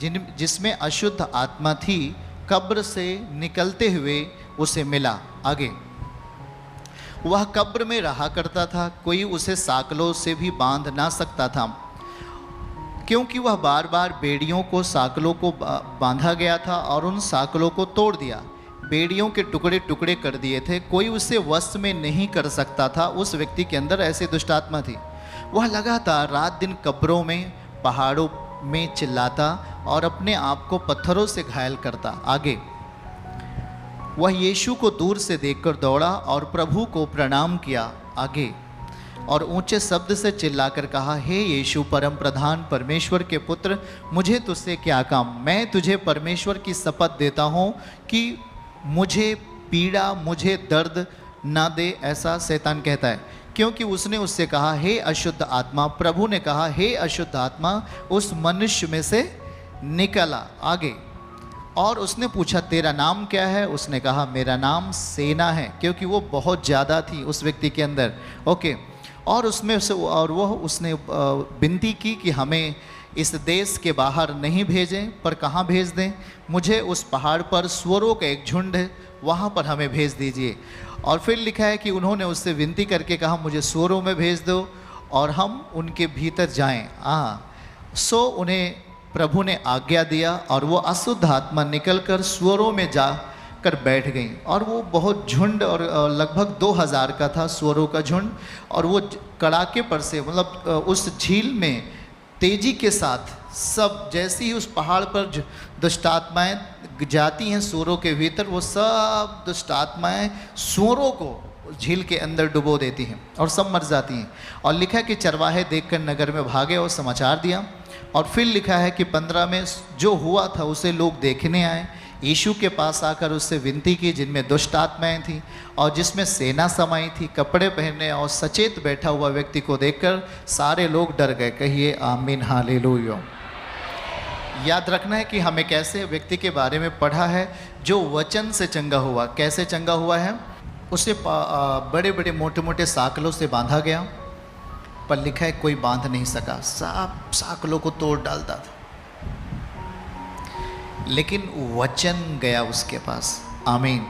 जिसमें अशुद्ध आत्मा थी, कब्र से निकलते हुए उसे मिला। आगे, वह कब्र में रहा करता था, कोई उसे साकलों से भी बांध ना सकता था, क्योंकि वह बार बार बेड़ियों को साकलों को बांधा गया था और उन साकलों को तोड़ दिया, बेड़ियों के टुकड़े टुकड़े कर दिए थे। कोई उसे वश में नहीं कर सकता था। उस व्यक्ति के अंदर ऐसी दुष्ट आत्मा थी। वह लगातार रात दिन कब्रों में, पहाड़ों में चिल्लाता और अपने आप को पत्थरों से घायल करता। आगे, वह यीशु को दूर से देखकर दौड़ा और प्रभु को प्रणाम किया। आगे, और ऊंचे शब्द से चिल्लाकर कहा, हे यीशु, परम प्रधान परमेश्वर के पुत्र, मुझे तुझसे क्या काम? मैं तुझे परमेश्वर की शपथ देता हूँ कि मुझे पीड़ा, मुझे दर्द ना दे। ऐसा शैतान कहता है, क्योंकि उसने उससे कहा, हे अशुद्ध आत्मा। प्रभु ने कहा, हे अशुद्ध आत्मा, उस मनुष्य में से निकला। आगे, और उसने पूछा, तेरा नाम क्या है? उसने कहा, मेरा नाम सेना है, क्योंकि वो बहुत ज़्यादा थी उस व्यक्ति के अंदर। ओके, और उसमें से उसने विनती की कि हमें इस देश के बाहर नहीं भेजें, पर कहाँ भेज दें? मुझे उस पहाड़ पर सुअरों का एक झुंड है, वहाँ पर हमें भेज दीजिए। और फिर लिखा है कि उन्होंने उससे विनती करके कहा, मुझे सुअरों में भेज दो और हम उनके भीतर जाएं। सो उन्हें प्रभु ने आज्ञा दिया और वो अशुद्ध आत्मा निकलकर सुअरों में जाकर बैठ गई। और वो बहुत झुंड, और लगभग 2000 का था सुअरों का झुंड। और वो कड़ाके पर से, मतलब उस झील में तेजी के साथ सब, जैसे ही उस पहाड़ पर दुष्ट आत्माएँ जाती हैं सूअरों के भीतर, वो सब दुष्ट आत्माएँ सूअरों को झील के अंदर डुबो देती हैं और सब मर जाती हैं। और लिखा है कि चरवाहे देखकर नगर में भागे और समाचार दिया। और फिर लिखा है कि 15 में जो हुआ था उसे लोग देखने आए, यीशु के पास आकर उससे विनती की, जिनमें दुष्ट आत्माएँ थीं और जिसमें सेना समाई थी। कपड़े पहने और सचेत बैठा हुआ व्यक्ति को देखकर सारे लोग डर गए। कहिए आमीन, हालेलुया। याद रखना है कि हमें कैसे व्यक्ति के बारे में पढ़ा है जो वचन से चंगा हुआ। कैसे चंगा हुआ है? उसे बड़े बड़े मोटे मोटे साकलों से बांधा गया, पर लिखा है कोई बांध नहीं सका, सब साकलों को तोड़ डालता था, लेकिन वचन गया उसके पास। आमीन।